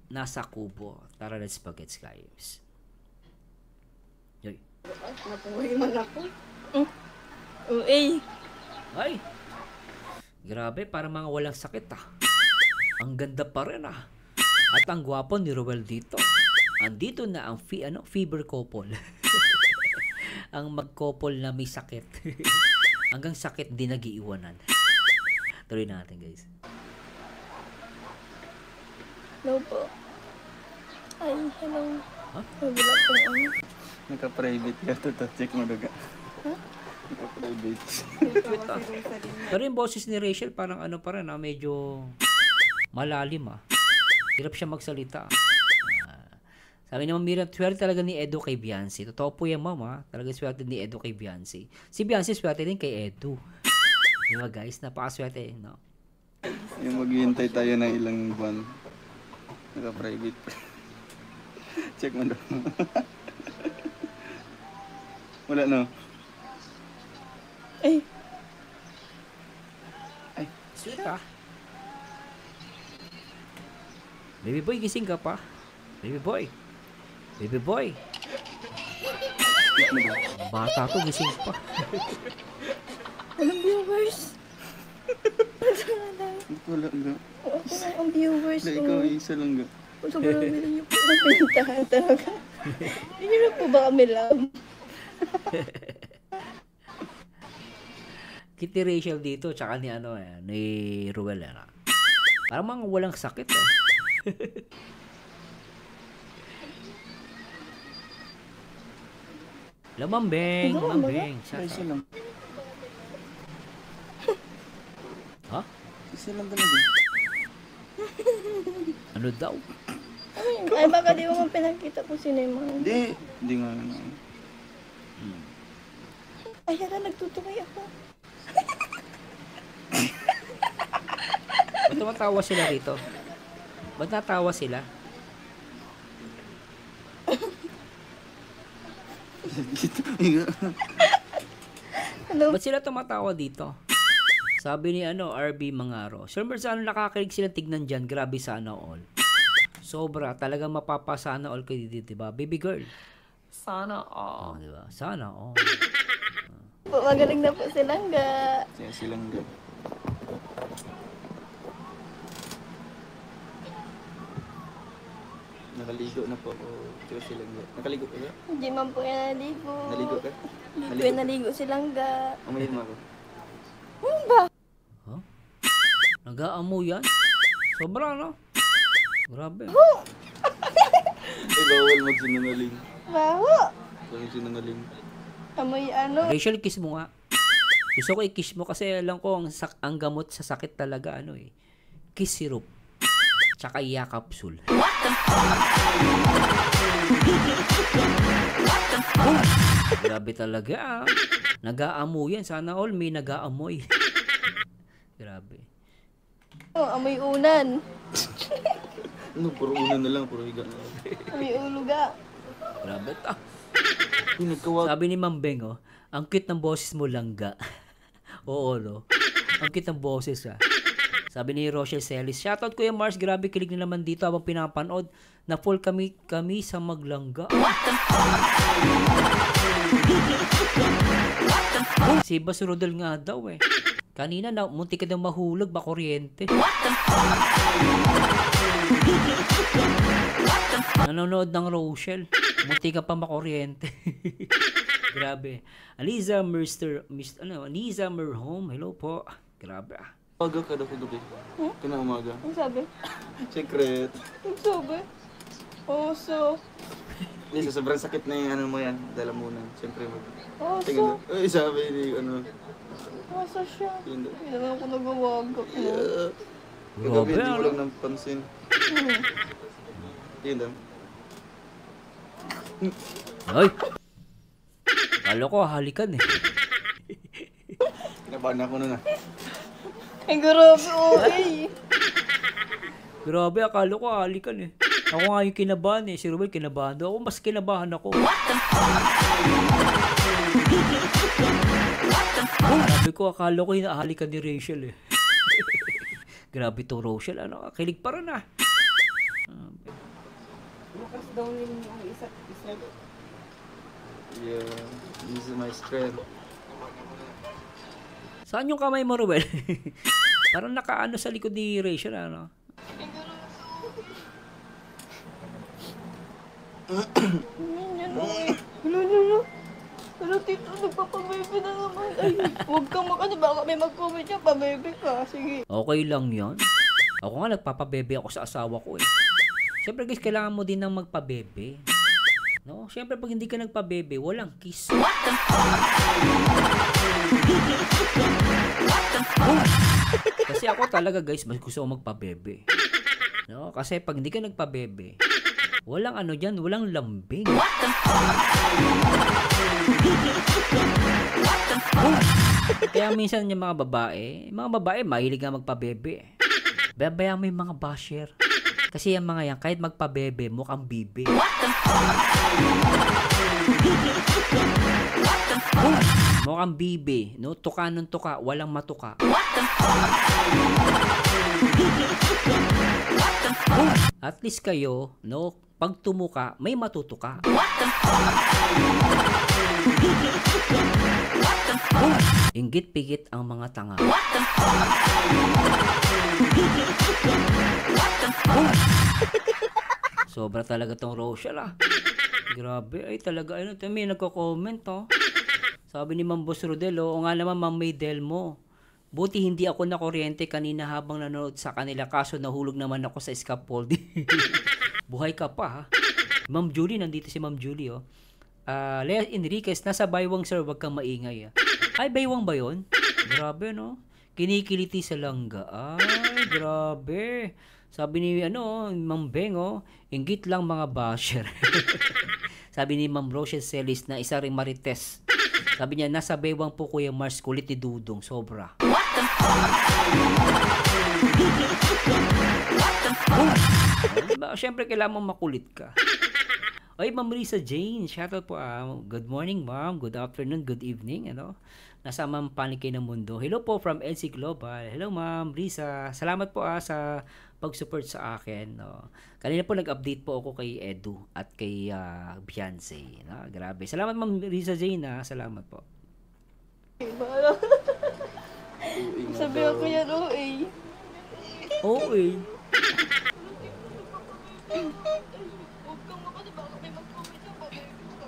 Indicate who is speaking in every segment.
Speaker 1: nasa kubo. Tara, let's bagets, guys. Yoy.
Speaker 2: Napuwi man ako.
Speaker 3: Uy.
Speaker 1: Ay! Grabe, para mga walang sakit Ang ganda pa rin At ang gwapo ni Ruel dito. Andito na ang fever couple. Ang mag-couple na may sakit. Hanggang sakit din nag-iiwanan. Tuloy natin, guys.
Speaker 3: Hello po. Ay, hello.
Speaker 1: Huh?
Speaker 3: Wala pong ano.
Speaker 4: Naka-private ka to. Check mo daga.
Speaker 3: Huh?
Speaker 4: Naka-private.
Speaker 1: Pero yung boses ni Rachel parang ano pa rin medyo malalim Hirap siya magsalita. Sabi ni Mira, swerte talaga ni Edo kay Beyonce. Totoo po yan, mama. Talaga swerte ni Edo kay Beyonce. Si Beyonce swerte din kay Edo. Diba guys? Napakaswerte, no?
Speaker 4: Yung maghihintay tayo ng ilang buwan. Naka-private. Check mo daw. Wala no?
Speaker 3: Ay.
Speaker 1: Sweet Baby boy, gising ka pa? Baby boy. Baby boy.
Speaker 4: Check mo daw.
Speaker 1: Bata to, gising pa.
Speaker 3: Walang viewers.
Speaker 4: Wala nga.
Speaker 3: Ako na ang viewers.
Speaker 4: Wala, ikaw isa lang nga.
Speaker 3: Sobrang nila niyo po kapintahan talaga. Hindi niyo na po ba kami love?
Speaker 1: Kitty Rachel dito, tsaka ni ni Ruel Parang mga walang sakit Lamambeng, mambeng.
Speaker 4: Ay, isa lang.
Speaker 1: Ha?
Speaker 4: Isa lang talaga.
Speaker 1: Ano daw?
Speaker 3: Ay, baka di mo man pinakita kung sino yung mga...
Speaker 4: Hindi nga.
Speaker 3: Ay, yata nagtutukoy ako.
Speaker 1: Ba't tumatawa sila rito? Ba't natawa sila?
Speaker 3: Hello?
Speaker 1: Ba't sila tumatawa dito? Sabi ni RB Mangaro. Sir, saan nakakalig silang tignan dyan? Grabe sana all. Sobra. Talagang mapapasana all kayo dito, diba? Baby girl.
Speaker 2: Sana all.
Speaker 1: Oh, diba? Sana all.
Speaker 3: Magaling na po silang ga.
Speaker 4: Silang ga. Nakaligo na po ako. Silang ga. Nakaligo ka ba?
Speaker 3: Hindi man po yan naligo.
Speaker 4: Naligo ka?
Speaker 3: Hindi po yan naligo silang ga.
Speaker 4: Umayin mo ako.
Speaker 3: Ano ba?
Speaker 1: Huh? Nag-aamoy yan? Sobra, no? Grabe.
Speaker 4: Ay, bawal magsinungaling.
Speaker 3: Baho.
Speaker 4: Bawal magsinungaling.
Speaker 3: Amoy ano?
Speaker 1: Rachel, kiss mo nga. Gusto ko i-kiss mo kasi alam ko ang gamot sa sakit talaga kiss syrup. Tsaka yakapsul. Grabe talaga Nag-aamoy yan. Sana all may nag-aamoy. Grabe.
Speaker 3: Oh, amoy unan.
Speaker 4: Puro unan na lang, puro higa na lang.
Speaker 3: Amoy uluga.
Speaker 1: Grabe
Speaker 4: Sabi
Speaker 1: ni Mambeng, ang cute ng boses mo langga. Oo, no? Ang cute ng boses, Sabi ni Rochelle Celis, shoutout Kuya Mars, grabe kilig na naman dito habang pinapanood. Na full kami sa maglangga. Si Bas Rodel nga daw Kanina munti ka daw mahulog ba kuryente. Nanonood ng Rochelle. Munti ka pa makuryente. Grabe. Aliza Aliza Merhome. Hello po. Grabe
Speaker 4: Umaga ka daw kagabi. Kana umaga.
Speaker 3: Ano sabi?
Speaker 4: Secret.
Speaker 3: Ano sabi? Oso.
Speaker 4: Hindi, sa sobrang sakit na yung mo yan. Dalamunan. Siyempre mo.
Speaker 3: Oso.
Speaker 4: Ay, sabi ni
Speaker 3: Oso siya.
Speaker 4: Hindi.
Speaker 3: Hindi naman ako nagawagap mo.
Speaker 4: Kagabi,
Speaker 1: Grabe,
Speaker 4: hindi mo lang napansin. Yun daw.
Speaker 1: Ay! Kala ko halikan
Speaker 4: Kinabahan ako nun
Speaker 3: Ay, grabe, okay.
Speaker 1: Grabe, akala ko halikan Ako nga yung kinabahan Si Ruel kinabahan daw. Ako mas kinabahan ako. Sabi ko, akala ko hinahalikan ni Rachel Grabe to Rachel. Kilig pa rin
Speaker 2: daw yung isa't isa.
Speaker 4: Yeah, this is my strength.
Speaker 1: Saan yung kamay mo, Ruel? Parang nakaano sa likod ni Rachel, ano?
Speaker 3: Yan, uy. Lolo. Pero tito, nagpapabebe na naman. Ay, huwag kang makano. Baka may mag-comment niya, pabebe ka. Sige.
Speaker 1: Okay lang yan. Ako nga, nagpapabebe ako sa asawa ko eh. Siyempre guys, kailangan mo din ng magpabebe. No? Siyempre pag hindi ka nagpabebe, walang kiss. Kasi ako talaga guys, mas gusto ko magpabebe. No? Kasi pag hindi ka nagpabebe, walang ano dyan, walang lambing. Kaya minsan yung mga babae mahilig nga magpabebe. Babayaan mo yung mga basher. Kasi yung mga yan, kahit magpabebe, mukhang bibe. Mukhang bibe, no? Tuka ng tuka, walang matuka. At least kayo, no? Pag tumuka, may matutuka. Inggit-pigit ang mga tanga. Sobra talaga tong Rochelle ah. Grabe, ay talaga, ano, may nagko-comment oh. Sabi ni Ma'am Boss Rodel, oo nga naman Ma'am Maydel mo. Buti hindi ako nakuryente kanina habang nanonood sa kanila, kaso nahulog naman ako sa scaffolding. Buhay ka pa ha. Ma'am Julie, nandito si Ma'am Julie oh. Lea Enriquez, nasa baywang sir, wag kang maingay ah. Ay, baywang ba yun? Grabe no. Kinikiliti sa langga. Ay, grabe. Sabi ni Ma'am Beng oh, inggit lang mga basher. Sabi ni Ma'am Rochelle Celis na isa ring marites. Sabi niya, nasa baywang po Kuya Mars, kulit ni Dudong, sobra. Diba? Siyempre kailangan mo makulit ka. Ay, Ma'am Risa Jane, shoutout po. Good morning, Ma'am. Good afternoon, good evening. Nasa Ma'am Panikay ng Mundo. Hello po from NC Global. Hello, Ma'am Risa. Salamat po sa pag-support sa akin. Kanina po nag-update po ako kay Edu at kay Beyonce. Grabe. Salamat, Ma'am Risa Jane. Salamat po.
Speaker 3: Bahala. Sabi ako yan, OA.
Speaker 1: OA?
Speaker 3: Huwag kang makano. Baka may mag-comment niya, pabebe ka.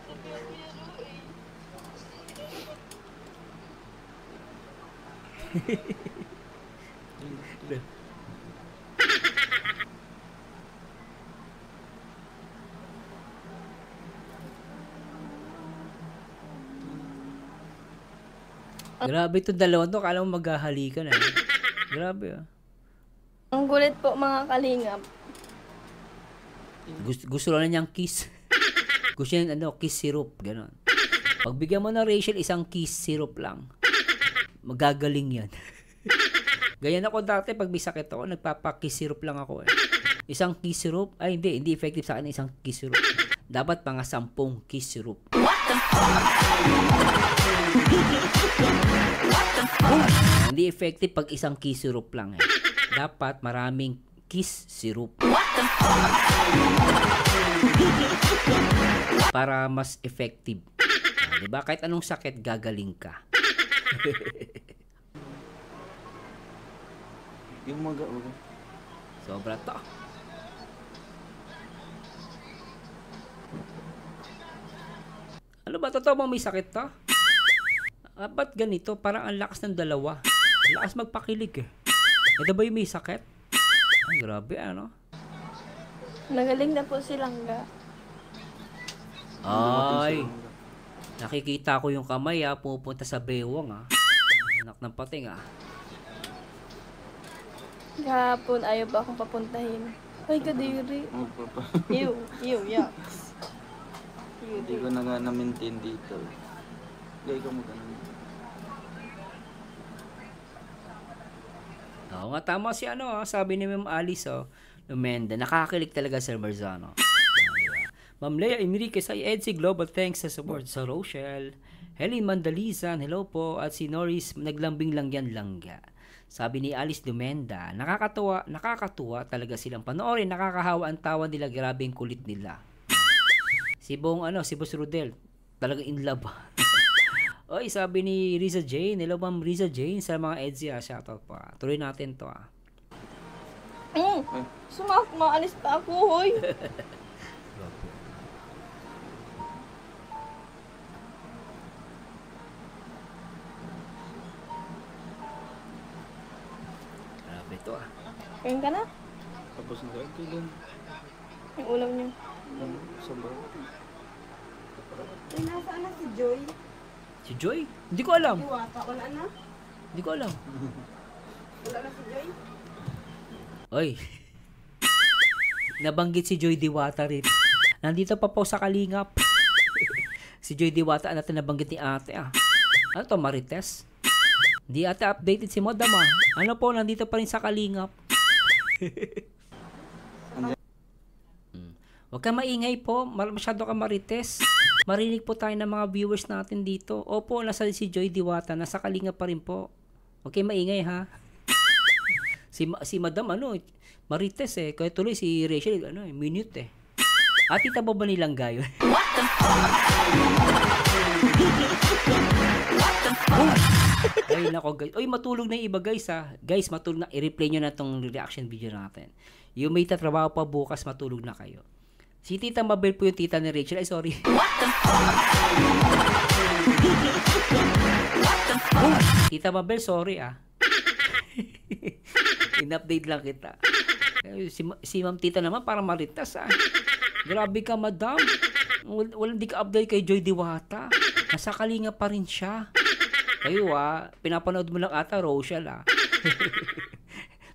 Speaker 3: Sabi ako yan, OA.
Speaker 1: Grabe itong dalawang to. Kala mo maghahalikan eh. Grabe ah.
Speaker 3: Ang gulit po mga kalingap.
Speaker 1: Gusto lang niyang kiss. Gusto niya kiss syrup. Ganon. Pagbigyan mo na Rachel isang kiss syrup lang, magagaling yan. Ganyan ako dati pag may sakit ako, nagpapa-kiss syrup lang ako eh. Isang kiss syrup, ay hindi effective sa akin isang kiss syrup. Dapat mga 10 kiss syrup. Hindi effective pag isang kiss syrup lang eh. Dapat maraming kiss syrup. Para mas effective. Diba? Kahit anong sakit, gagaling ka.
Speaker 4: Yung mga
Speaker 1: Sobra to. Ano ba? Totoo bang may sakit to? Ba't ganito? Parang ang lakas ng dalawa. Ang lakas magpakilig eh. Ito ba yung may sakit? Ay, grabe ano?
Speaker 3: Nagaling na po si Langga.
Speaker 1: Ay, nakikita ko yung kamay pupunta sa bewang Anak ng pating
Speaker 3: Kahapon, ayaw ba akong papuntahin? Ay, kadiri. Ew, yucks.
Speaker 4: Hindi ko na nga na-maintain dito. Hindi ko magano.
Speaker 1: Oo nga, tama si sabi ni Ma'am Alice Lumenda, nakakakilig talaga Sir Marzano. Ma'am Lea Enriquez ay EDC Global, thanks sa support sa Rochelle. Helen Mandalizan, hello po. At si Norris, naglambing lang yan langga. Sabi ni Alice Lumenda, nakakatuwa talaga silang panoorin, nakakahawa ang tawa nila, grabe yung kulit nila. Si Boss Rodel, talaga in love. Oy, sabi ni Riza Jane, hello ma'am Riza Jane, sa mga EDSI, shoutout pa. Tuloy natin to
Speaker 3: Maalis pa ako, hoy.
Speaker 1: Grabe to
Speaker 3: Kain ka na?
Speaker 4: Tapos na kayo, kailan?
Speaker 3: Yung ulam niyo.
Speaker 4: Sabaw.
Speaker 2: Nasaan na si Joy?
Speaker 1: Si Joy? Hindi ko alam.
Speaker 2: Diwata, wala na?
Speaker 1: Hindi ko alam.
Speaker 2: Wala na si Joy?
Speaker 1: Oy. Nabanggit si Joy Diwata rin. Nandito pa po sa Kalingap. Si Joy Diwata natin nabanggit ni ate Ano to, Marites? Hindi ate updated si Madam Ano po, nandito pa rin sa Kalingap. Huwag kang maingay po. Masyado ka Marites. Marinig po tayo ng mga viewers natin dito. Opo, nasa si Joy Diwata. Nasa Kalingap pa rin po. Huwag kang maingay ha. Si Madam Marites kaya tuloy si Rachel minute At tita ba nilang gayo? What the fuck? Ay nako guys. Oy, matulog na yung iba guys Guys, matulog na. I-replay nyo na tong reaction video natin. Yung may tatrabaho pa bukas, matulog na kayo. Si Tita Mabel po yung tita ni Rachel. Ay, sorry. What the fuck? Tita Mabel, sorry In-update lang kita. Si Ma'am Tita naman para Maritas Grabe ka, madam. Walang di ka update kay Joy Diwata. Nasa Kalingap pa rin siya. Kayo pinapanood mo lang ata Rochelle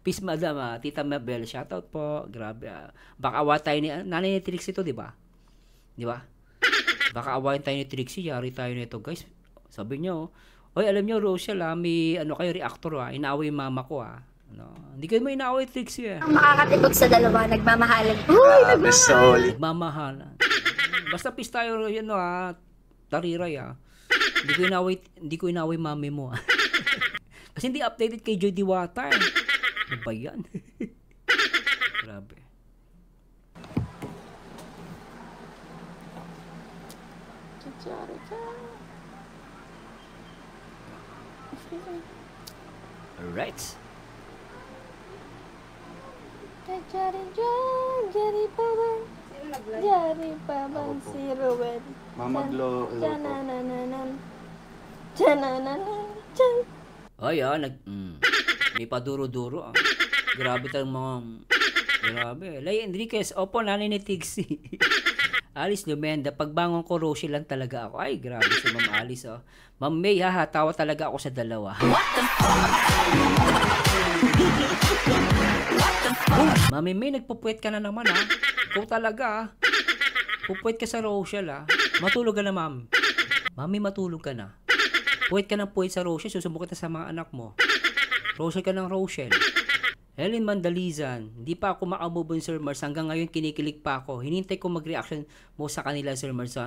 Speaker 1: Peace madam Tita Mabel, shoutout po. Grabe Baka awa tayo ni nanay ni Trixie ito, di ba? Di ba? Baka awayin tayo ni Trixie, yari tayo nito guys. Sabi niyo, oy, alam niyo Rochelle may kayo reactor inaaway yung mama ko hindi kayo may inaaway Trixie
Speaker 5: Ang makakatibok sa dalawa, nagmamahalan.
Speaker 1: Nagmamahalan. Basta peace tayo tariray Hindi ko inaway mami mo Kasi hindi updated kay Joy Diwata Ano ba yan? Grabe. Alright.
Speaker 3: Jari pa ban si Ruel.
Speaker 4: Mama Glo.
Speaker 3: Janananan.
Speaker 1: Ay may paduro-duro Grabe tayong mga grabe. Lay Enriquez, opo, nanay ni Tixie. Alice Lumenda, pagbangon ko Rochelle lang talaga ako. Ay, grabe si Ma'am Alice Ma'am May, tawa talaga ako sa dalawa. What the fuck? Mami May, nagpupuwet ka na naman Ikaw talaga Pupuwet ka sa Rochelle Matulog ka na, ma'am. Mami, matulog ka na. Puwet ka ng puwet sa Rochelle, susubok kita sa mga anak mo. Rochelle ka ng Rochelle. Helen Mandalizan, hindi pa ako makamove on, Sir Mars. Hanggang ngayon, kinikilig pa ako. Hinintay ko mag-reaction mo sa kanila, Sir Mars.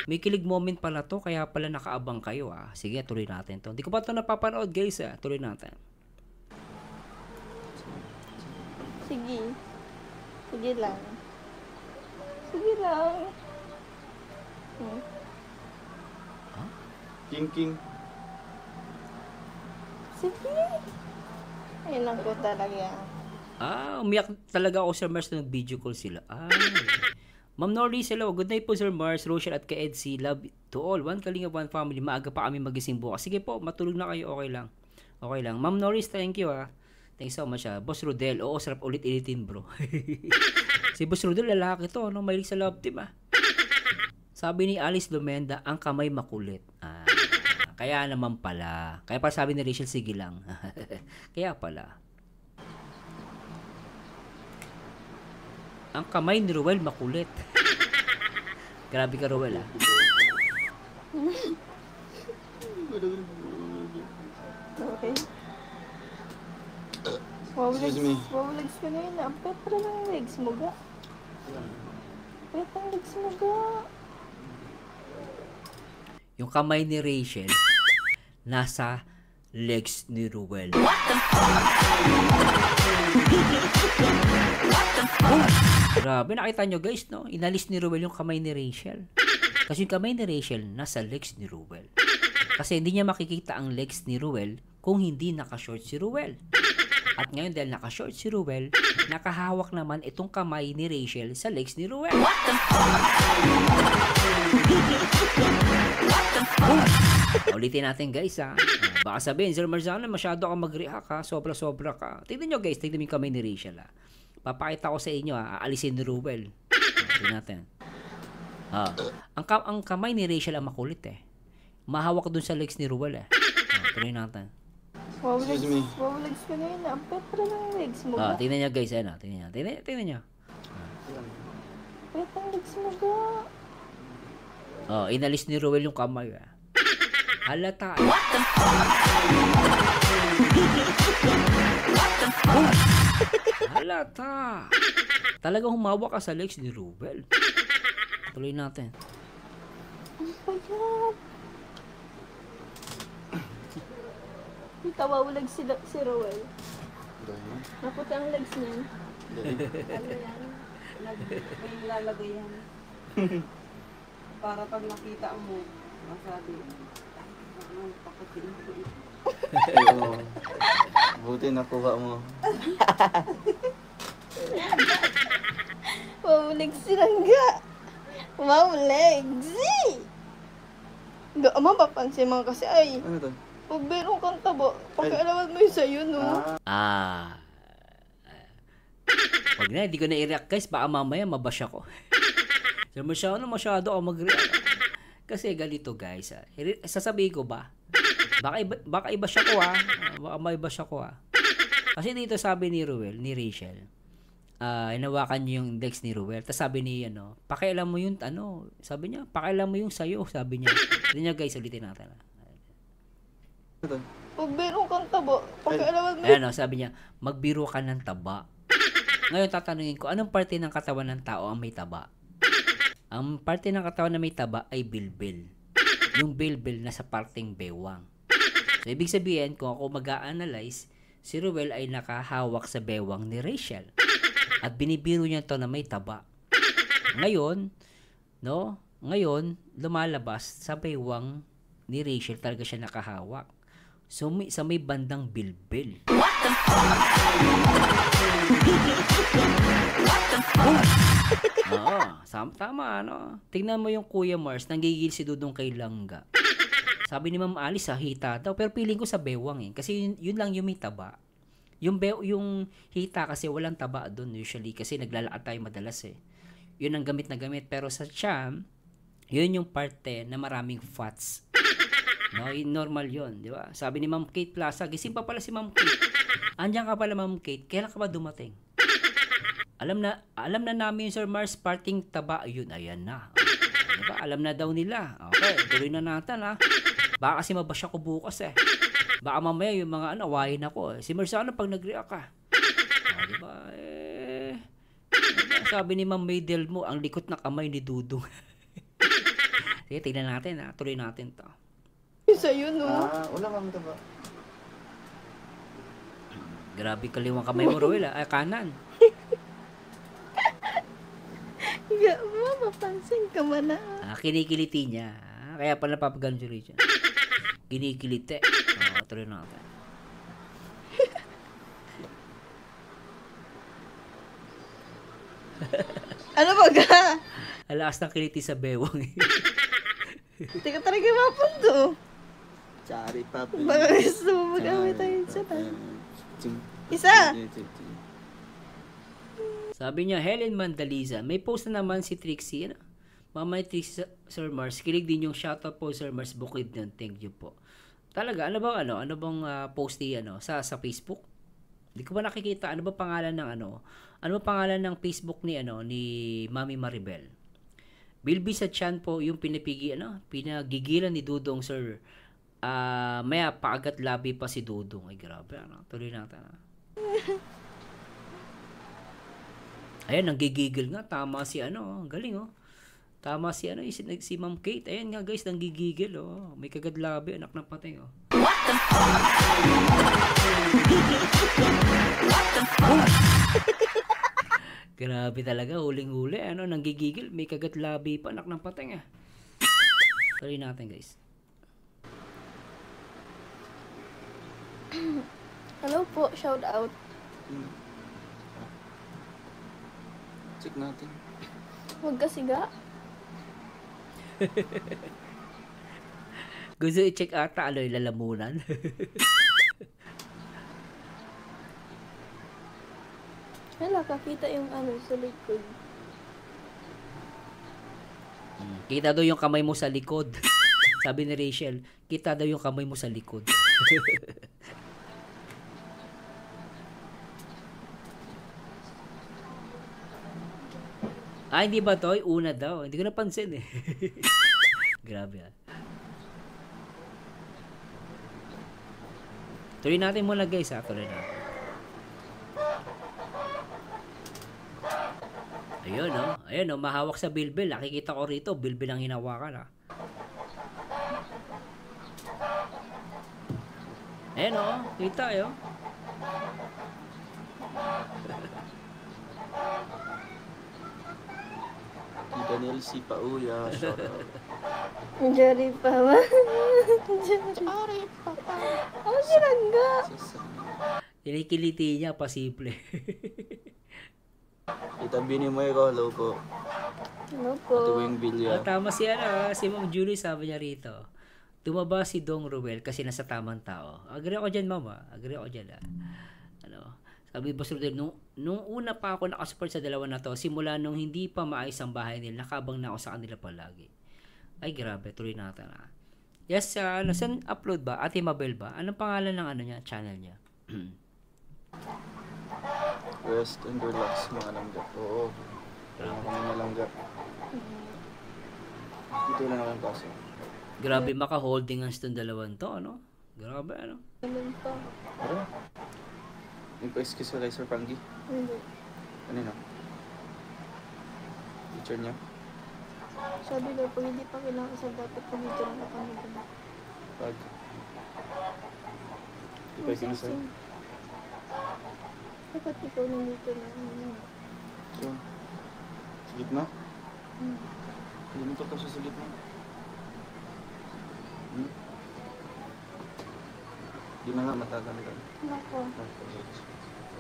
Speaker 1: May kilig moment pala to, kaya pala nakaabang kayo. Sige, tuloy natin to. Hindi ko pa ito napapanood, guys. Tuloy natin.
Speaker 3: Sige. Sige lang. Sige lang.
Speaker 4: King.
Speaker 3: Sige. Ayun lang ko talaga.
Speaker 1: Umiyak talaga ako, Sir Mars, na nag-video call sila. Ma'am Norris, hello. Good night po, Sir Mars, Rochelle at kay Edsy. Love to all. One Kalingap, one family. Maaga pa kami magising bukas. Sige po, matulog na kayo. Okay lang. Ma'am Norris, thank you Thanks so much Boss Rodel, sarap ulit-ilitin bro. Si Boss Rodel, lalaki to. Mahilig sa love team Sabi ni Alice Lumenda, ang kamay makulit. Kaya naman pala. Kaya pa sabi ni Rachel, sige lang. Kaya pala. Ang kamay ni Ruel makulit. Grabe ka, Ruel
Speaker 3: Okay.
Speaker 4: Excuse me.
Speaker 3: Wow, legs ka ngayon Ang pet pa lang ang legs mo ga. Pet ang legs mo ga.
Speaker 1: Yung kamay ni Rachel nasa legs ni Ruel. Grabe, nakita nyo guys, no? Inalis ni Ruel yung kamay ni Rachel. Kasi yung kamay ni Rachel nasa legs ni Ruel. Kasi hindi niya makikita ang legs ni Ruel kung hindi nakashort si Ruel. At ngayon dahil nakashort si Ruel, nakahawak naman itong kamay ni Rachel sa legs ni Ruel. Ulitin natin guys ha. Baka sabihin, Sir Marzano, masyado ka mag-react ha. Sobra-sobra ka. Tignan nyo guys, tignan mo yung kamay ni Rachel ha. Papakita ko sa inyo ha. Aalisin ni Ruel. Tignan natin. Ang kamay ni Rachel ang makulit eh. Mahawak dun sa legs ni Ruel eh. Tuloy natin.
Speaker 3: Wow,
Speaker 4: Excuse me.
Speaker 3: legs ka ngayon. Ang petra ng legs mo ba?
Speaker 1: Tingnan nyo guys, ano, tingnan nyo. Tingnan nyo.
Speaker 3: Petra ng legs mo ba?
Speaker 1: Inalis ni Ruel yung kamay. Halata. Halata. Talagang humawa ka sa legs ni Ruel. Tuloy natin.
Speaker 3: Ano ba yan? Tawawalag si Roel. Naputi ang legs niya.
Speaker 2: Ano yan? May nilalagay yan. Para pag nakita mo, masabi, ang pakutin ko ito.
Speaker 4: Oo. Buti nakuha mo.
Speaker 3: Wow, legs silangga. Wow, legs. Mapapansin mo kasi ay,
Speaker 4: Ano to?
Speaker 3: pag meron kang tabo, pakialaman mo yun sa'yo, no?
Speaker 1: Wag na, hindi ko na i-react guys. Baka mamaya mabash ako. So, masyado ako mag-react. Kasi ganito guys. Sasabihin ko ba? Baka i-bash ako baka may bash ako Kasi dito sabi ni Ruel, ni Rachel, hinawakan niyo yung legs ni Ruel. Tapos sabi ni, pakialam mo yung, sabi niya, pakialam mo yung sayo, sabi niya. Hindi niya guys, ulitin natin.
Speaker 3: Pag meron kang tabo, pakialaman mo.
Speaker 1: Ayan sabi niya, magbiro ka ng taba. Ngayon tatanungin ko, anong parte ng katawan ng tao ang may taba? Ang parte ng katawan na may taba ay bilbil. Yung bilbil nasa parteng bewang. So, ibig sabihin, kung ako mag-a-analyze, si Ruel ay nakahawak sa bewang ni Rachel. At binibiro niya to na may taba. Ngayon, lumalabas sa bewang ni Rachel talaga siya nakahawak. So, sa may bandang bilbil. Tama, Tingnan mo yung Kuya Mars, nanggigil si Dudong kay Langga. Sabi ni Ma'am Alice, hita daw. Pero feeling ko sa bewang Kasi yun lang yung may taba. Yung hita kasi walang taba doon usually. Kasi naglalakad tayo madalas Yun ang gamit na gamit. Pero sa tiyan, yun yung parte na maraming fats. Normal yun, di ba? Sabi ni Ma'am Kate Plaza, gising pa pala si Ma'am Kate. Andiyan ka pala, Ma'am Kate. Kailan ka ba dumating? Alam na namin, Sir Mars, parting taba. Yun, ayan na. Diba? Alam na daw nila. Okay, tuloy na natin, Baka kasi mabash ako bukas, Baka mamaya yung mga awayin ako, Si Marzano pag nag-react ka. Diba? Sabi ni Ma'am Maydel mo, ang likot na kamay ni Dudong. Sige, tignan natin, Tuloy natin to.
Speaker 3: Sa'yo, no?
Speaker 4: Wala kang taba.
Speaker 1: Grabe kaliwang kamay mo, Roel, kanan.
Speaker 3: Higa mo, mapansin ka man
Speaker 1: Kinikiliti niya. Kaya pala napapagano si Rachel. Kinikiliti. Tuloy natin.
Speaker 3: Ano ba ga?
Speaker 1: Alakas ng kiliti sa bewang.
Speaker 3: Teka talaga mapunto.
Speaker 4: Sorry, papi.
Speaker 3: Baka gusto mo mag-away tayo sa Isa!
Speaker 1: Sabi niya, Helen Mandaliza, may post na naman si Trixie. Mama ni Trixie, Sir Mars, kilig din yung shoutout po, Sir Mars, bukid nun. Thank you po. Talaga, ano bang post ni, sa Facebook? Hindi ko ba nakikita, ano ba pangalan ng Facebook ni, ni Mami Maribel? Bilbi sa chan po, yung pinagigilan ni Dudong, Sir. Maya, paagat labi pa si Dudong. Ay, grabe, tuloy natin, Ayan, nanggigigil nga. Tama si galing, Tama si si Ma'am Kate. Ayan nga, guys, nanggigigil, May kagadlabi, anak ng patay, Grabe talaga, huling-huli. Ano, nanggigigil. May kagat labi pa, anak ng pateng eh. Tuloy natin guys.
Speaker 3: Hello po, shout out.
Speaker 4: Check natin.
Speaker 3: Huwag ka siga.
Speaker 1: Gusto i-check ata, ano yung lalamunan.
Speaker 3: Wala, kakita yung ano sa likod.
Speaker 1: Kita daw yung kamay mo sa likod. Sabi ni Rachel, kita daw yung kamay mo sa likod. Ah, hindi ba to? Una daw. Hindi ko napansin eh. Grabe ah. Tuloy natin muna guys ha. Tuloy natin. Ayun no. Ayun no. Mahawak sa bilbil. Nakikita ko rito. Bilbil ang hinawakan ha. Ayun no. Kita yun.
Speaker 4: Tita Nelsie Pauya, shoutout.
Speaker 3: Jerry pa ba? Jerry pa ba? Ano sinangga?
Speaker 1: Kinikiliti niya. Pasimple.
Speaker 4: Tita Bini mo ikaw, hello po.
Speaker 3: Hello po.
Speaker 4: Ito yung bilya.
Speaker 1: Tama si Ma'am Julie, sabi niya rito. Tumaba si Dong Ruel kasi nasa tamang tao. Agree ako dyan, mama. Agree ako dyan. Ano, sabi Boss Rodel, nung una pa ako nakasupport sa dalawa na to, simula nung hindi pa maayos ang bahay nila, nakabang na ako sa kanila palagi. Ay, grabe. Tuloy natin Yes, saan upload ba? Ate Mabel ba? Anong pangalan ng ano niya, channel niya?
Speaker 4: Rest and relax mga langga. Oo. Mga langga. Dito lang ako yung paso.
Speaker 1: Grabe, maka-holding hands tong dalawan to, ano? Grabe, ano?
Speaker 3: Ganun pa.
Speaker 4: Ano? Nagpa-excuse wala Sir Pangi?
Speaker 3: Hindi.
Speaker 4: Ano yun? Picture niya?
Speaker 3: Sabi daw, pag hindi pa kailangan sa dapat pag dito lang kapamig na.
Speaker 4: Pag? Di pa ikinisay?
Speaker 3: Dapat ikaw nandito na.
Speaker 4: So, sa gitna? Hindi mo to sa gitna. Di na nga matagal ka.
Speaker 3: Nako.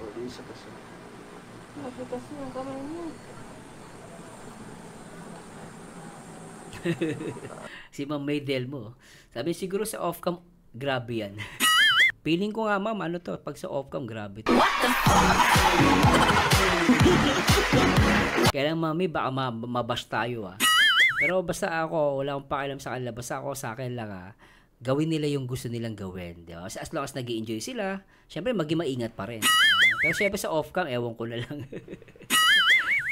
Speaker 4: O, di isa pa siya.
Speaker 3: Matigas na ang kamay niya.
Speaker 1: Si Ma'am Maydel mo. Sabi siguro sa off-cam, grabe yan. Feeling ko nga ma'am, ano to, pag sa off-cam, grabe to. Kaya lang mami, baka mabash tayo Pero basta ako, wala akong pakialam sa kanila. Basta ako sa akin lang gawin nila yung gusto nilang gawin. Di ba? As long as nag-i-enjoy sila, syempre maging maingat pa rin. Pero syempre sa off-cam, ewan ko na lang.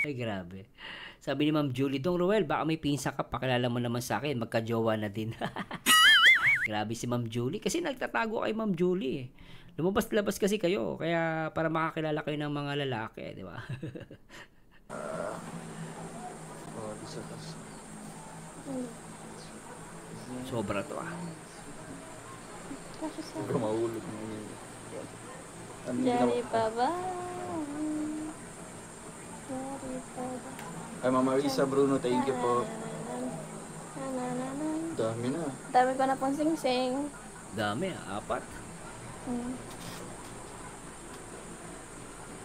Speaker 1: Ay grabe. Sabi ni Ma'am Julie, Dong Ruel, baka may pinsa ka, pakilala mo naman sa akin, magka-jowa na din. Grabe si Ma'am Julie, kasi nagtatago kay Ma'am Julie. Lumabas-labas kasi kayo, kaya para makakilala kayo ng mga lalaki, di ba?
Speaker 4: O, di isa pa siya.
Speaker 1: Sobra to
Speaker 3: Kasi sa
Speaker 4: Pero mahulog na yun. Ano yung
Speaker 3: Jerry
Speaker 4: ginawa?
Speaker 3: pa ba? Jerry pa ba?
Speaker 4: Ay, Mama Risa Bruno, thank you po. Dami na.
Speaker 3: Dami ko na pong sing-sing.
Speaker 1: Dami, 4.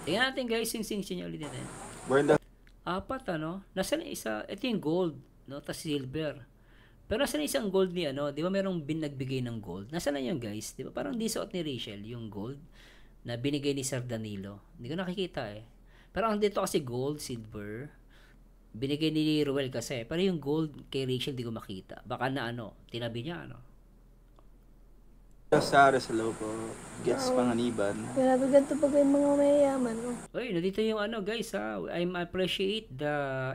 Speaker 1: Tingnan natin guys, sing-sing niya ulit natin.
Speaker 4: Brenda.
Speaker 1: 4 Nasaan yung isa? Ito yung gold, no? Tas silver. Pero nasaan yung isang gold ni di ba merong nagbigay ng gold? Nasaan na yun guys? Di ba parang di suot ni Rachel yung gold na binigay ni Sir Danilo. Hindi ko nakikita Pero ang dito kasi gold, silver, binigay ni Ruel kasi. Pero yung gold kay Rachel di ko makita. Baka na tinabi niya
Speaker 4: Sara sa loob po. Gets Panganiban.
Speaker 3: Grabe ganito pag yung mga mayayaman.
Speaker 1: Uy, nandito yung guys I appreciate the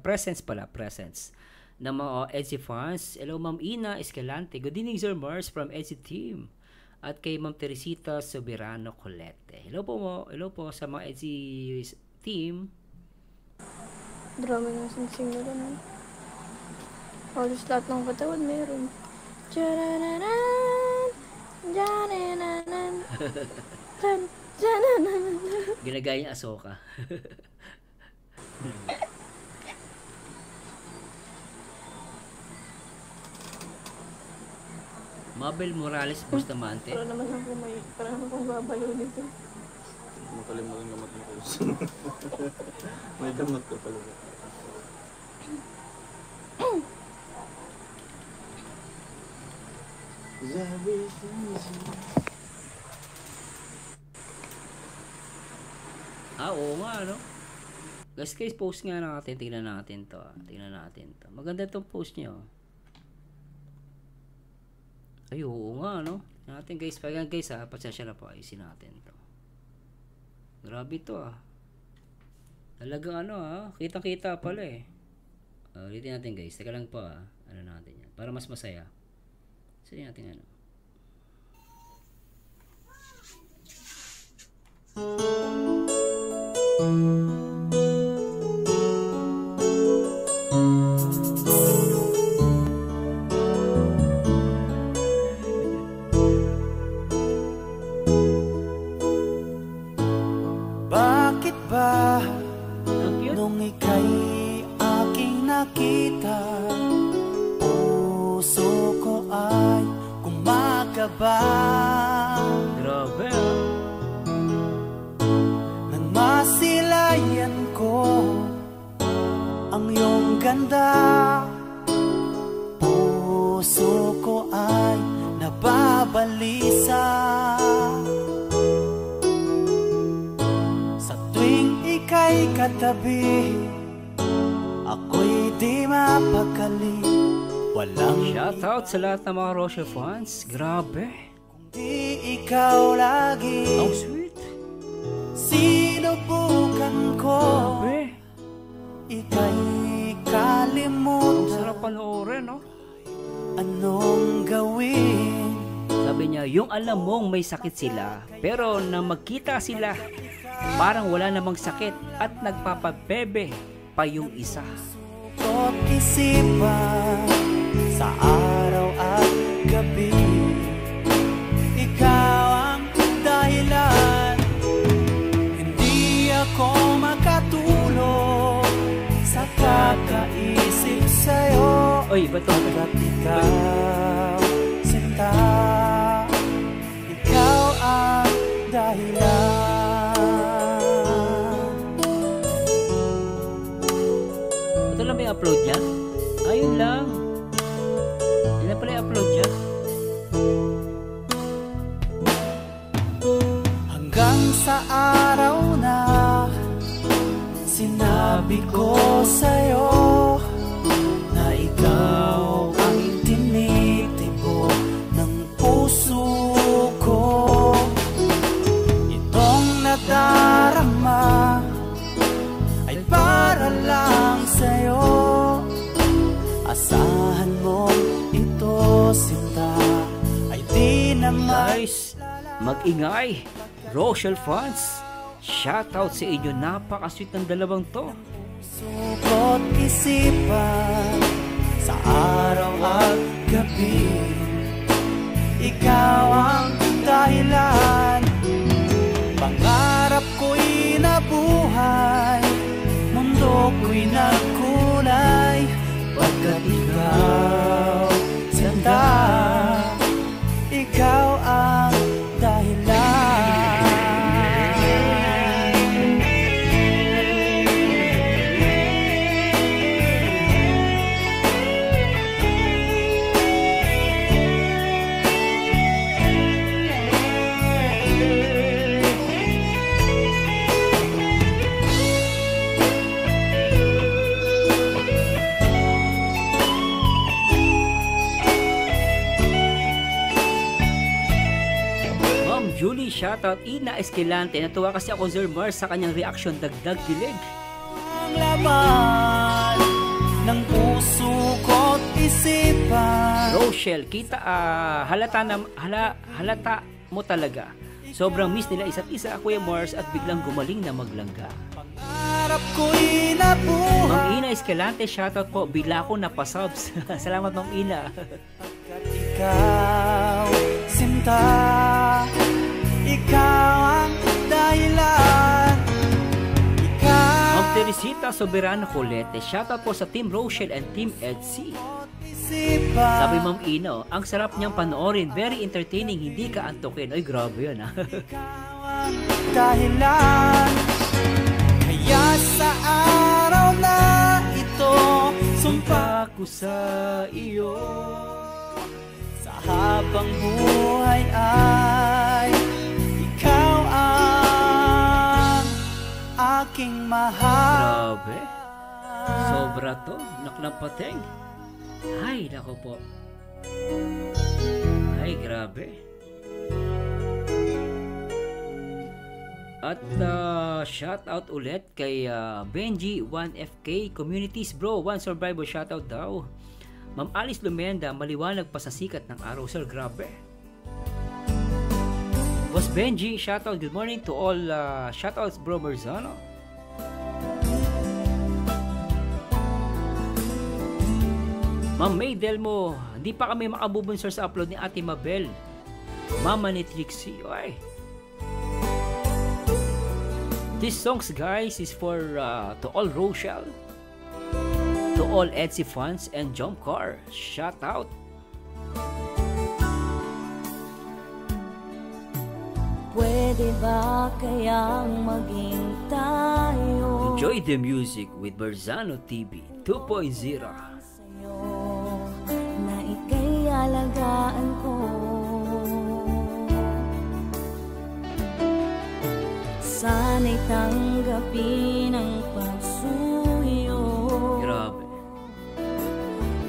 Speaker 1: presence ng mga Etsy fans. Hello Ma'am Ina Escalante. Good evening Sir Mars from Etsy team. At kay Ma'am Teresita Soberano Colette. Hello po sa mga Etsy team.
Speaker 3: Drama ng sing-sing na ganun. Halos lahat ng katawan meron. Charararan! Janananan. Janananan.
Speaker 1: Ginagaya niya Ahsoka. Mabel Morales Bustamante.
Speaker 3: Para naman akong babayo nito.
Speaker 4: Makalimutan gamot mo kayo. May gamot ka pala.
Speaker 1: Oo nga, ano? Guys, post nga natin. Tingnan natin to. Tingnan natin to. Maganda itong post niyo. Ay, oo nga, no? Tingnan natin, guys. Pag guys, ha, pasensya na po. Ayusin natin to. Grabe to, ah. Talagang ano, ha? Kitang-kita pala, eh. Ulitin natin, guys. Teka lang po, ha. Ano natin yan. Para mas masaya. Sige natin, ano.
Speaker 6: Bakit ba
Speaker 1: Ang cute.
Speaker 6: nung ika'y aking nakita, puso ko ay kumakaba
Speaker 1: Grabe, ah.
Speaker 6: nang masilayan ko ang iyong ganda. Puso ko ay nababalisa sa tuwing ika'y katabi. Ako'y di mapakali, walang
Speaker 1: Shoutout sa lahat ng mga Rochelle fans. Grabe.
Speaker 6: di ikaw lagi.
Speaker 1: Ang sweet.
Speaker 6: Sinubukan ko,
Speaker 1: Grabe.
Speaker 6: ika'y
Speaker 1: Ang
Speaker 6: kalimutan.
Speaker 1: sarap panoorin, no?
Speaker 6: Anong gawin?
Speaker 1: Sabi niya, yung alam mong may sakit sila, pero nang magkita sila, parang wala namang sakit at nagpapabebe pa yung isa.
Speaker 6: Ko't isipan sa araw at gabi, ikaw ang dahilan. Hindi ako makatulog sa kakaisip sa'yo.
Speaker 1: Oy, ba't ito?
Speaker 6: Pagkat ikaw, sinta, ikaw ang dahilan.
Speaker 1: Ito lang may upload niya? Ayun lang. Yun na pala yung upload niya.
Speaker 6: Hanggang sa araw na sinabi ko sa'yo na ikaw ang tinitibok ng puso ko. Itong nadarama ay para lang sa'yo. Asahan mo ito, sinta, ay di naman.
Speaker 1: Guys, mag-ingay. Rochelle fans, shoutout sa inyo. Napaka-sweet ng dalawang to.
Speaker 6: Sukot isipan sa araw at gabi, ikaw ang dahilan. Pangarap ko'y nabuhay, mundo ko'y nagkulay. Pagkat ikaw, sinta, ikaw ang dahilan.
Speaker 1: Ma'am Julie, shoutout. Ina Escalante. Natuwa kasi ako, Sir Mars, sa kanyang reaction. Dagdag gilig.
Speaker 6: Ang laman ng puso ko't isipan.
Speaker 1: Rochelle, kita halata mo talaga. Sobrang miss nila isa't isa, Kuya Mars, at biglang gumaling na maglangga.
Speaker 6: Pangarap ko'y nabuhay.
Speaker 1: Ma'am Ina Escalante, shoutout po. Bigla ko napasubs. Salamat, Ma'am Ina.
Speaker 6: Pagkat ikaw, sinta, ikaw ang dahilan.
Speaker 1: Ma'am Teresita Soberano Colete, shoutout po sa Team Rochelle and Team Edsy. Sabi Ma'am Ino, ang sarap niyang panoorin, very entertaining, hindi ka antukin. Ay, grabe yun ha.
Speaker 6: Dahilan, kaya sa araw na ito, sumpa
Speaker 1: ko sa iyo.
Speaker 6: Sa habang buhay ay ikaw ang aking mahal.
Speaker 1: Grabe. Sobra to. Naklampateng. Ay, nako po. Ay, grabe. At shout out ulit kay Benji 1FK Communities Bro, One Survivor, shout out daw. Ma'am Alice Lumenda, maliwanag pa sa sikat ng araw, sir, grabe. Boss Benji, shout out, good morning to all, shout outs bro Berzano. Ma'am May Delmo, hindi pa kami makabubun sir sa upload ni Ate Mabel, Mama ni Trixie. Oy. This songs guys is for to all Rochelle, to all Etsy fans and Jump Car. Shout out.
Speaker 3: Pwede ba kayang maging tayo?
Speaker 1: Enjoy the music with Berzano TV 2.0.
Speaker 3: Na ika'y alagaan ko. Sana'y tanggapin ang pagsuyo.
Speaker 1: Grabe.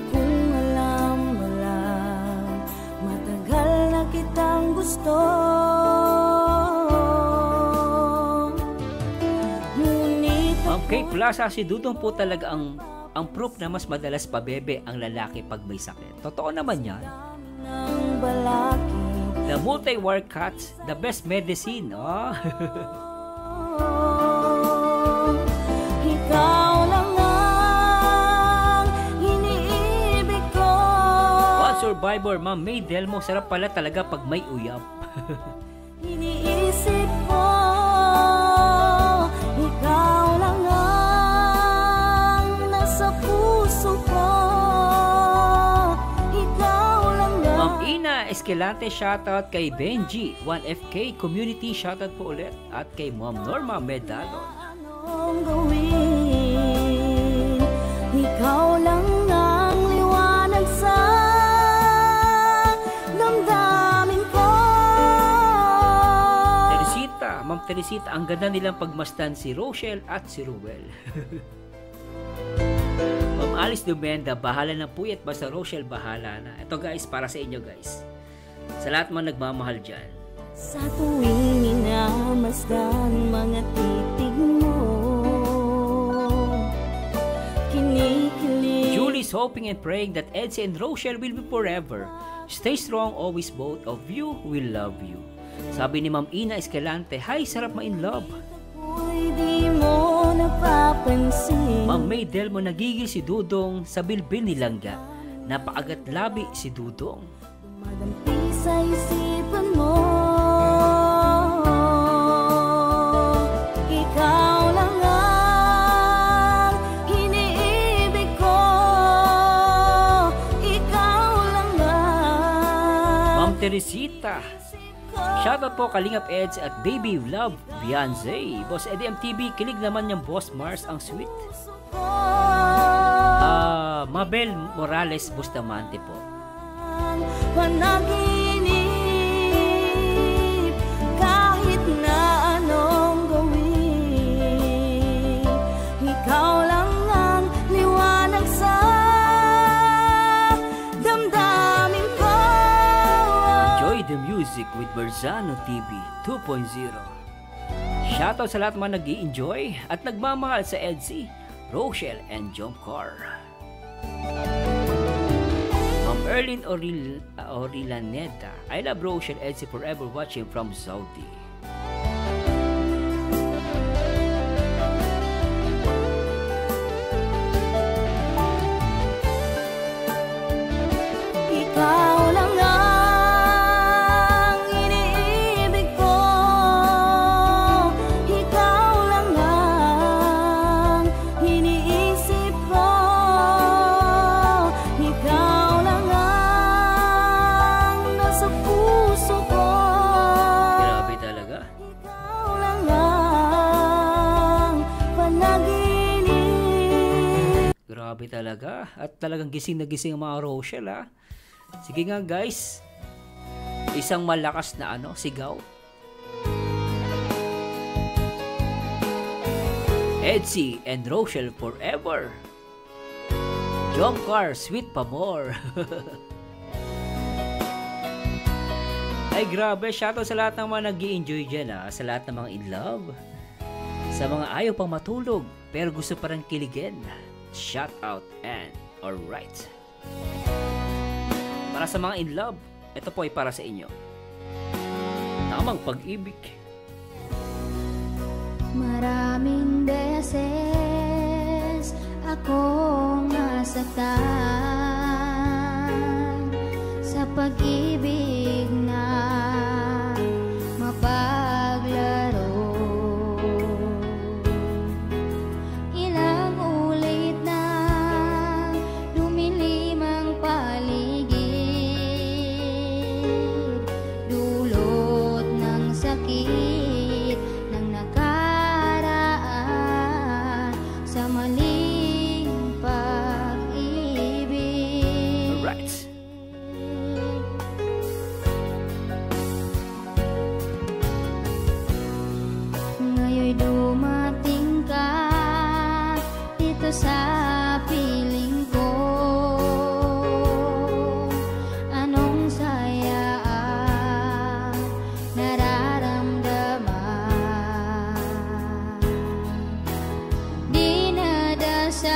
Speaker 3: Kung alam mo lang, matagal na kitang gusto.
Speaker 1: Ma'am Kay Plaza, si Dudong po talaga ang proof na mas madalas pabebe ang lalaki pag may sakit. Totoo naman yan. The multi-war cuts, the best medicine. Oh.
Speaker 3: Ikaw lang ang iniibig ko.
Speaker 1: One Survivor, Ma'am May Delmo, sarap pala talaga pag may uyab.
Speaker 3: Iniisip ko, ikaw lang ang nasa puso ko. Ikaw lang ang
Speaker 1: Ma'am Ina Escalante, shoutout kay Benji 1FK Community, shoutout po ulit. At kay Ma'am Norma Medalon.
Speaker 3: anong gawin. Ikaw lang ang liwanag sa damdamin ko.
Speaker 1: Teresita, Ma'am Teresita, ang ganda nilang pagmasdan si Rochelle at si Ruel. Ma'am Alice Dumenda, bahala na puyat, basta Rochelle bahala na. Ito guys, para sa inyo guys. Sa lahat mga nagmamahal dyan.
Speaker 3: Sa tuwing minamasdan mga titig mo, kinikilig.
Speaker 1: Julie's hoping and praying that Edsy and Rochelle will be forever. Stay strong, always both of you will love you. Sabi ni Ma'am Ina Escalante, hi, sarap ma-in love.
Speaker 3: Ako'y di mo napapansin.
Speaker 1: Ma'am May Delmo, nagigil si Dudong sa bilbil ni Langga. Napakagat labi si Dudong.
Speaker 3: Dumadampi sa isipan mo. Ikaw lang ang iniibig ko. Ikaw lang ang
Speaker 1: Ma'am Teresita, shoutout po Kalingap Eds at Baby Love Beyonce. Boss Eddie MTV, kilig naman yung Boss Mars, ang sweet. Mabel Morales Bustamante po.
Speaker 3: Panaginip kahit na anong gawin. Ikaw lang ang liwanag sa damdamin ko.
Speaker 1: Enjoy the music with Berzano TV 2.0. Shoutout sa lahat mga nag-i-enjoy at nagmamahal sa Edsy, Rochelle and Jump Car. Ma'am Erlyn Orilaneta, I love Rochelle, Edsy forever, watching from Saudi.
Speaker 3: Ikaw lang ang
Speaker 1: Grabe talaga. At talagang gising na gising ang mga Rochelle, ha. Sige nga, guys. Isang malakas na sigaw. Edsy and Rochelle forever. Jomcar, sweet pa more. Ay grabe, shoutout sa lahat ng mga nag-i-enjoy dyan, sa lahat ng mga in love, sa mga ayaw pang matulog pero gusto pa rin kiligin. Shoutout and alright. Para sa mga in love, ito po ay para sa inyo. Tamang pag-ibig.
Speaker 5: Maraming beses akong nasaktan sa pag-ibig na mapaglaro. Ilang ulit na lumilim ang paligid, dulot ng sakit ng nakaraan sa maling pag-ibig.
Speaker 1: Alright.
Speaker 5: Ngayon'y dumating ka dito sa piling ko. Anong saya ang nararamdaman? Dinadasal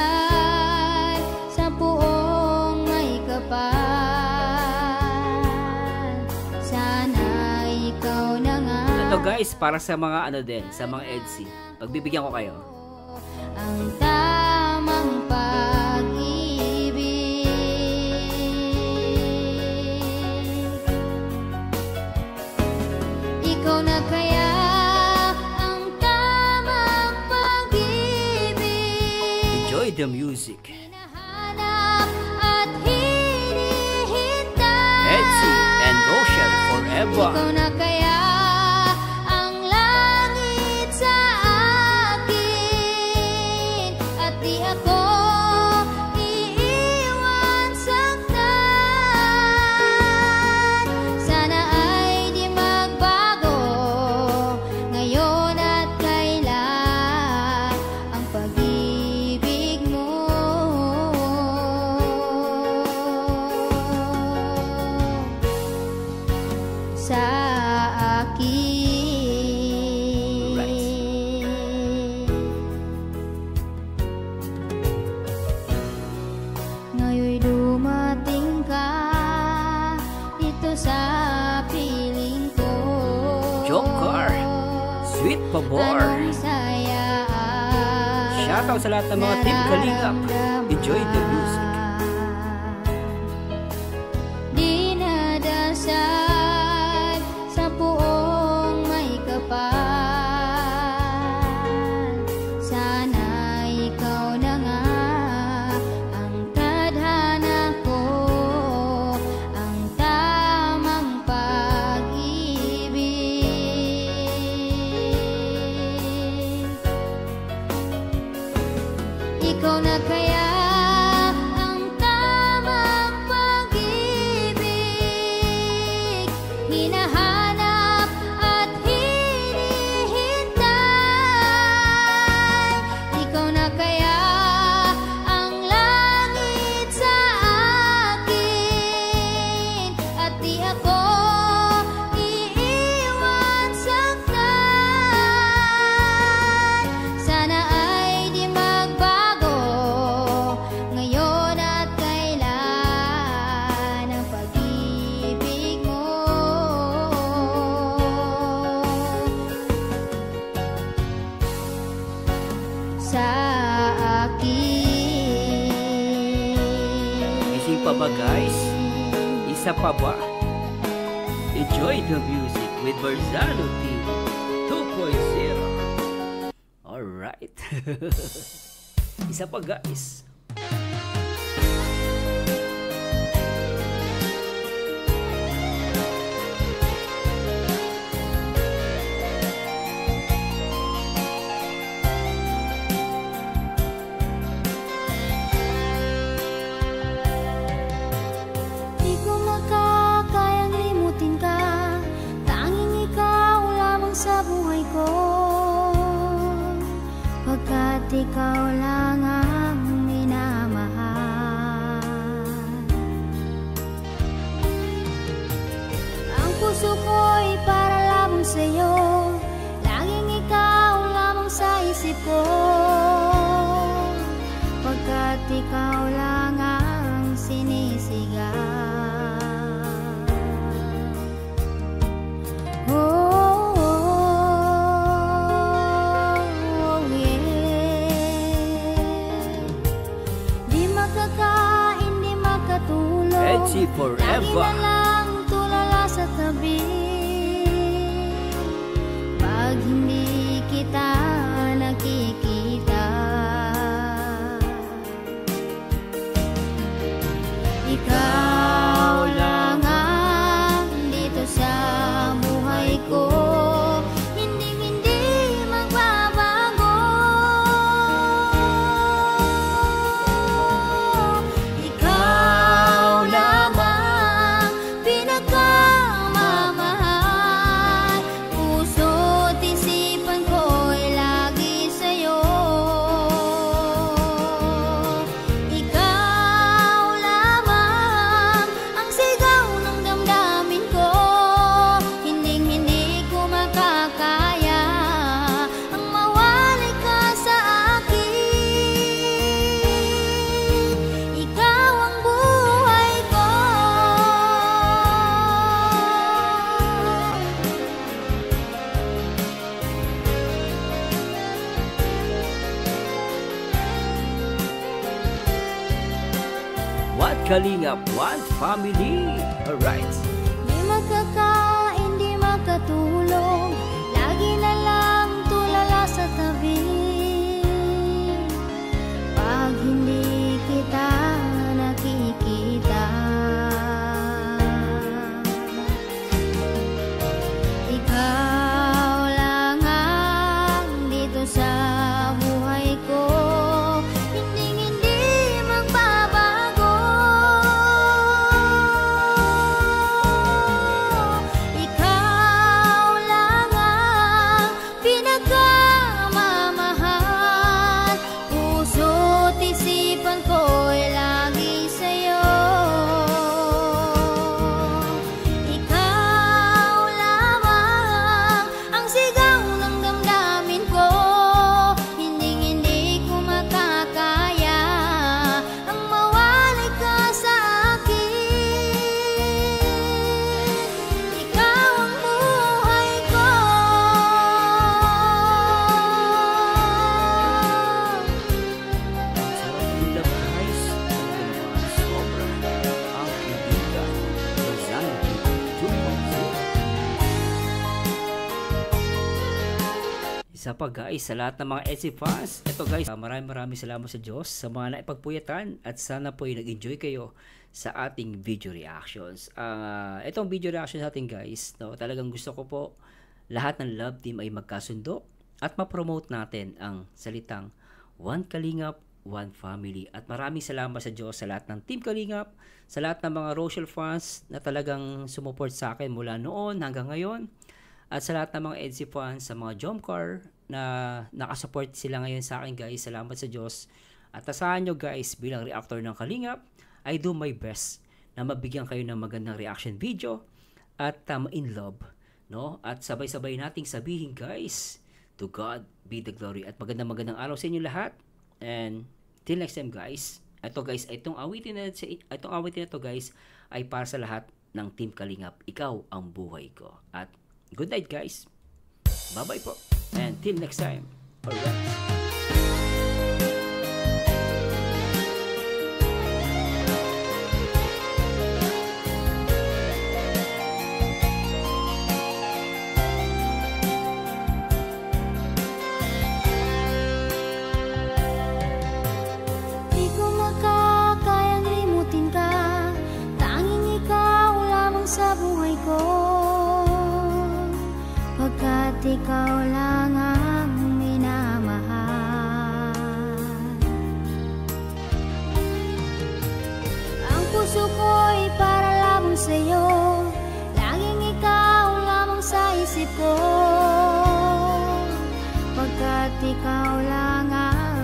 Speaker 5: sa puong may kapal. Sana ikaw na nga
Speaker 1: Ito guys, para sa mga din, sa mga Edsy. Pagbibigyan ko kayo.
Speaker 5: ang tamang pag-ibig. Ikaw na kaya ang tamang pag-ibig.
Speaker 1: Enjoy the music.
Speaker 5: Hinahanap at hinihintay.
Speaker 1: Edsy and Rochelle forever.
Speaker 5: Ikaw na kaya ang langit sa akin, at di ako iiwan saktan. Sana ay di magbago ngayon at kailan ang pag-ibig mo sa akin. Ngayon'y dumating ka dito sa piling ko.
Speaker 1: Jomcar, sweet pa more.
Speaker 5: Anong saya ang
Speaker 1: Shoutout sa lahat ng mga Team Kalingap. Enjoy the music.
Speaker 5: Dinadasal sa puong may kapal. Sana ikaw na nga ang tadhana ko, ang tamang pag-ibig. Ikaw na kaya ang tamang pag-ibig, hinahanap at hinihintay. Ikaw na kaya ang langit sa akin, at di ako iiwan saktan. Sana ay di magbago ngayon at kailan ang pag-ibig mo sa akin.
Speaker 1: Gising pa ba guys? Isa pa ba? Enjoy the music with Barzano Team 2.0. Alright. Isa pa guys.
Speaker 5: Pagkat ikaw lang ang minamahal. Ang puso ko'y para lamang sa'yo, laging ikaw lamang sa isip ko. Pagkat ikaw lang ang sinisigaw.
Speaker 1: Edgy forever.
Speaker 5: Lagi na lang tulala sa tabi. Pag hindi kita nakikita, ikaw lang ang dito sa buhay ko. Hindi magbabago. Ikaw lamang pinakamamahal. Puso't isipan ko'y lagi sa'yo. Ikaw lamang ang sigaw ng damdamin ko. Hinding-hindi ko makakaya ang mawali ka sa akin. Ikaw ang buhay ko.
Speaker 1: One Kalingap, one family. Alright.
Speaker 5: Di magkakain, di magkatulog, lagi na lang tulala sa tabi. Pag hindi kita nakikita, ikaw lang ang dito sa buhay ko. Hindi magbabago. Ikaw lang ang pinakamamahal. Puso't isipan ko'y lagi sa'yo. Ikaw lamang ang sigaw ng damdamin ko. Hinding-hindi ko makakaya ang mawali ka sa akin. Ikaw ang buhay ko.
Speaker 1: Sarap din lang guys. Talaga naman sobra. Ang kaibigan. Rosanity 2.0. Isa pa guys, sa lahat ng mga Etsy fans, ito guys, maraming salamat sa Diyos sa mga naipagpuyatan at sana po ay nag-enjoy kayo sa ating video reactions. Itong video reaction natin guys, no, talagang gusto ko po lahat ng love team ay magkasundo at ma-promote natin ang salitang One Kalingap, One Family. At maraming salamat sa Diyos sa lahat ng Team Kalingap, sa lahat ng mga Rochelle fans na talagang sumuport sa akin mula noon hanggang ngayon. At sa lahat ng mga Etsy fans, sa mga Jomcar na nakasupport sila ngayon sa akin guys, salamat sa Diyos. At asahan nyo guys, bilang reactor ng Kalingap, I do my best na mabigyan kayo ng magandang reaction video at in love, no? At sabay-sabay nating sabihin guys, to God be the glory. At magandang araw sa inyo lahat. And till next time guys. Ito guys, itong awitin na ito guys ay para sa lahat ng Team Kalingap. Ikaw ang buhay ko. At good night guys. Bye-bye po. And till next time. Alright.
Speaker 5: Di ko makakayang limutin ka, tanging ikaw lamang sa buhay ko. Pagkat ikaw lang ang minamahal. Ang puso ko'y para lamang sa'yo, laging ikaw lamang sa isip ko. Pagkat ikaw lang ang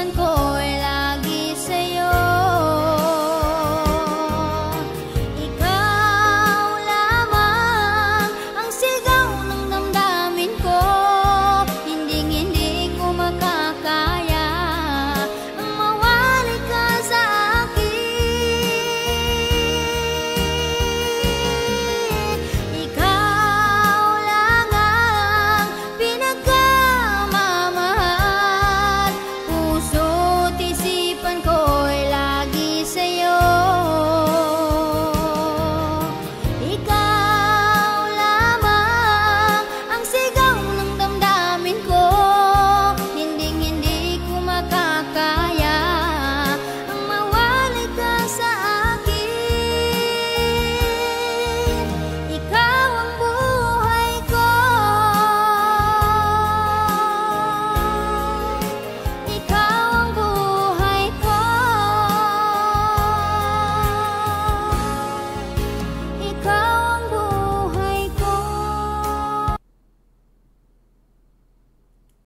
Speaker 5: iwan ko